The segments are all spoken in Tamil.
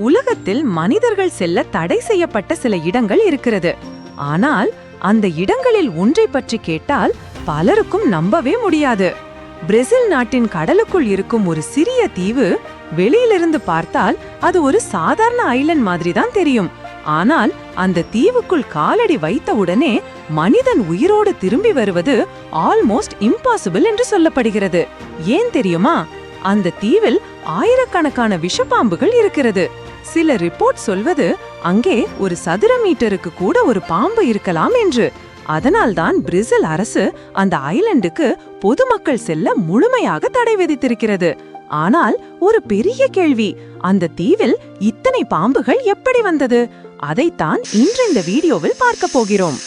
உலகத்தில் மனிதர்கள் செல்ல தடை செய்யப்பட்ட சில இடங்கள் இருக்கிறது. ஆனால் அந்த இடங்களில் ஒன்றை பற்றி கேட்டால் பலருக்கும் நம்பவே முடியாது. பிரேசில் நாட்டின் கடலுக்குள் இருக்கும் ஒரு சிறிய தீவு. வெளியிலிருந்து பார்த்தால் அது ஒரு சாதாரண ஐலண்ட் மாதிரி தான் தெரியும். ஆனால் அந்த தீவுக்குள் காலடி வைத்த உடனே மனிதன் உயிரோடு திரும்பி வருவது ஆல்மோஸ்ட் இம்பாசிபிள் என்று சொல்லப்படுகிறது. ஏன் தெரியுமா? அந்த தீவில் ஆயிரக்கணக்கான விஷப்பாம்புகள் இருக்கிறது. சில ரிப்போர்ட் சொல்வது அங்கே ஒரு சதுர மீட்டருக்கு கூட ஒரு பாம்பு இருக்கலாம் என்று. அதனால்தான் பிரேசில் அரசு அந்த ஐலண்டுக்கு பொதுமக்கள் செல்ல முழுமையாக தடை விதித்திருக்கிறது. ஆனால் ஒரு பெரிய கேள்வி, அந்த தீவில் இத்தனை பாம்புகள் எப்படி வந்தது? அதைத்தான் இன்று இந்த வீடியோவில் பார்க்க போகிறோம்.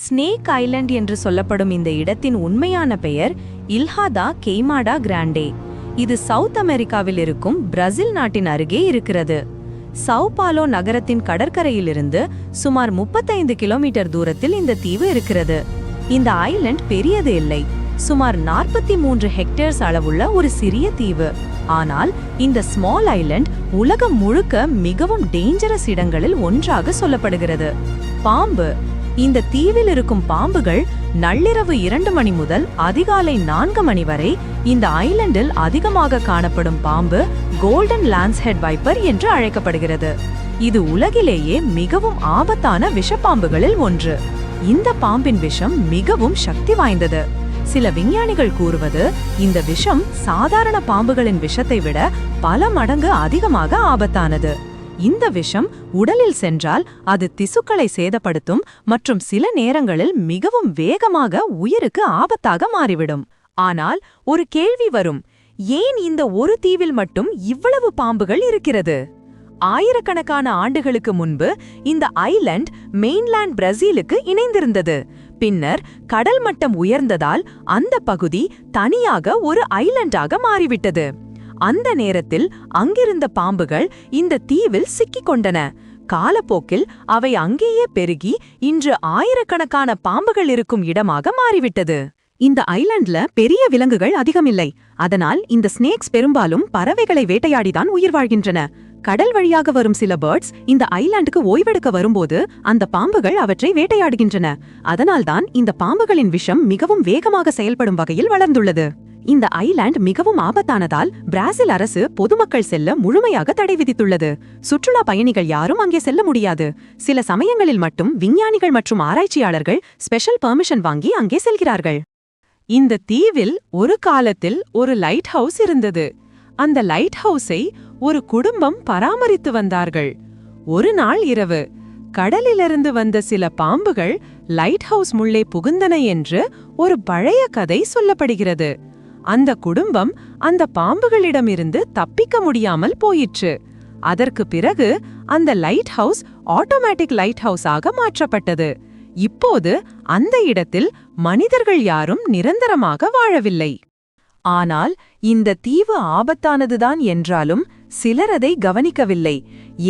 ஸ்னேக் ஐலண்ட் என்று சொல்லப்படும் இந்த இடத்தின் உண்மையான பெயர் இல்ஹா தா கெய்மாடா கிராண்டே. இது சவுத் அமெரிக்காவில் இருக்கும் பிரேசில் நாட்டின் அருகே இருக்கிறது. சவ் பாலோ நகரத்தின் கடற்கரையிலிருந்து சுமார் 35 கிலோமீட்டர் தூரத்தில் இந்த தீவு இருக்கிறது. இந்த ஐலண்ட் பெரியது இல்லை, சுமார் 43 ஹெக்டேர்ஸ் அளவுள்ள ஒரு சிறிய தீவு. ஆனால் இந்த ஸ்மால் ஐலண்ட் உலகம் முழுக்க மிகவும் டேஞ்சரஸ் இடங்களில் ஒன்றாக சொல்லப்படுகிறது. பாம்பு. இந்த தீவில் இருக்கும் பாம்புகள் நள்ளிரவு 2 மணி முதல் அதிகாலை 4 மணி வரை இந்த ஐலண்டில் அதிகமாக காணப்படும் பாம்பு கோல்டன் லான்ஸ்ஹெட் வைப்பர் என்று அழைக்கப்படுகிறது. இது உலகிலேயே மிகவும் ஆபத்தான விஷப்பாம்புகளில் ஒன்று. இந்த பாம்பின் விஷம் மிகவும் சக்தி வாய்ந்தது. சில விஞ்ஞானிகள் கூறுவது இந்த விஷம் சாதாரண பாம்புகளின் விஷத்தை விட பல மடங்கு அதிகமாக ஆபத்தானது. இந்த விஷம் உடலில் சென்றால் அது திசுக்களை சேதப்படுத்தும் மற்றும் சில நேரங்களில் மிகவும் வேகமாக உயிருக்கு ஆபத்தாக மாறிவிடும். ஆனால் ஒரு கேள்வி வரும், ஏன் இந்த ஒரு தீவில் மட்டும் இவ்வளவு பாம்புகள் இருக்கிறது? ஆயிரக்கணக்கான ஆண்டுகளுக்கு முன்பு இந்த ஐலண்ட் மெயின்லேண்ட் பிரேசிலுக்கு இணைந்திருந்தது. பின்னர் கடல் மட்டம் உயர்ந்ததால் அந்த பகுதி தனியாக ஒரு ஐலண்டாக மாறிவிட்டது. அந்த நேரத்தில் அங்கிருந்த பாம்புகள் இந்த தீவில் சிக்கிக் கொண்டன. காலப்போக்கில் அவை அங்கேயே பெருகி இன்று ஆயிரக்கணக்கான பாம்புகள் இருக்கும் இடமாக மாறிவிட்டது. இந்த ஐலண்ட்ல பெரிய விலங்குகள் அதிகமில்லை. அதனால் இந்த ஸ்னேக்ஸ் பெரும்பாலும் பறவைகளை வேட்டையாடிதான் உயிர் வாழ்கின்றன. கடல் வழியாக வரும் சில பேர்ட்ஸ் இந்த ஐலாண்டுக்கு ஓய்வெடுக்க வரும்போது அந்த பாம்புகள் அவற்றை வேட்டையாடுகின்றன. அதனால்தான் இந்த பாம்புகளின் விஷம் மிகவும் வேகமாக செயல்படும் வகையில் வளர்ந்துள்ளது. இந்த ஐலாண்ட் மிகவும் ஆபத்தானதால் பிரேசில் அரசு பொதுமக்கள் செல்ல முழுமையாக தடை விதித்துள்ளது. சுற்றுலா பயணிகள் யாரும் அங்கே செல்ல முடியாது. சில சமயங்களில் மட்டும் விஞ்ஞானிகள் மற்றும் ஆராய்ச்சியாளர்கள் ஸ்பெஷல் பெர்மிஷன் வாங்கி அங்கே செல்கிறார்கள். இந்த தீவில் ஒரு காலத்தில் ஒரு லைட் ஹவுஸ் இருந்தது. அந்த லைட் ஹவுஸை ஒரு குடும்பம் பராமரித்து வந்தார்கள். ஒரு நாள் இரவு கடலிலிருந்து வந்த சில பாம்புகள் லைட் ஹவுஸ் முள்ளே புகுந்தன என்று ஒரு பழைய கதை சொல்லப்படுகிறது. அந்த குடும்பம் அந்த பாம்புகளிடமிருந்து தப்பிக்க முடியாமல் போயிற்று. அதற்கு பிறகு அந்த லைட் ஹவுஸ் ஆட்டோமேட்டிக் லைட் ஹவுஸாக மாற்றப்பட்டது. இப்போது அந்த இடத்தில் மனிதர்கள் யாரும் நிரந்தரமாக வாழவில்லை. ஆனால் இந்த தீவு ஆபத்தானதுதான் என்றாலும் சிலர் அதை கவனிக்கவில்லை.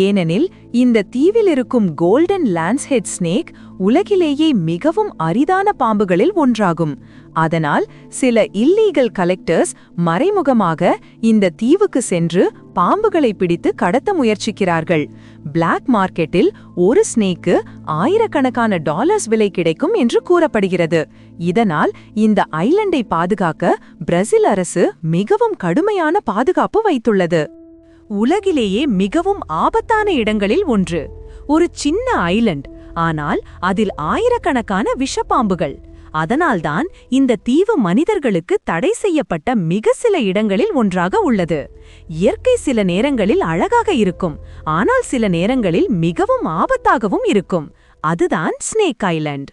ஏனெனில் இந்த தீவில் இருக்கும் கோல்டன் லான்ஸ்ஹெட் ஸ்னேக் உலகிலேயே மிகவும் அரிதான பாம்புகளில் ஒன்றாகும். அதனால் சில இல்லீகல் கலெக்டர்ஸ் மறைமுகமாக இந்த தீவுக்கு சென்று பாம்புகளை பிடித்து கடத்த முயற்சிக்கிறார்கள். பிளாக் மார்க்கெட்டில் ஒரு ஸ்னேக்கு ஆயிரக்கணக்கான டாலர்ஸ் விலை கிடைக்கும் என்று கூறப்படுகிறது. இதனால் இந்த ஐலண்டை பாதுகாக்க பிரேசில் அரசு மிகவும் கடுமையான பாதுகாப்பு வைத்துள்ளது. உலகிலேயே மிகவும் ஆபத்தான இடங்களில் ஒன்று. ஒரு சின்ன ஐலண்ட், ஆனால் அதில் ஆயிரக்கணக்கான விஷப்பாம்புகள். அதனால்தான் இந்த தீவு மனிதர்களுக்கு தடை செய்யப்பட்ட மிக சில இடங்களில் ஒன்றாக உள்ளது. இயற்கை சில நேரங்களில் அழகாக இருக்கும், ஆனால் சில நேரங்களில் மிகவும் ஆபத்தாகவும் இருக்கும். அதுதான் ஸ்னேக் ஐலண்ட்.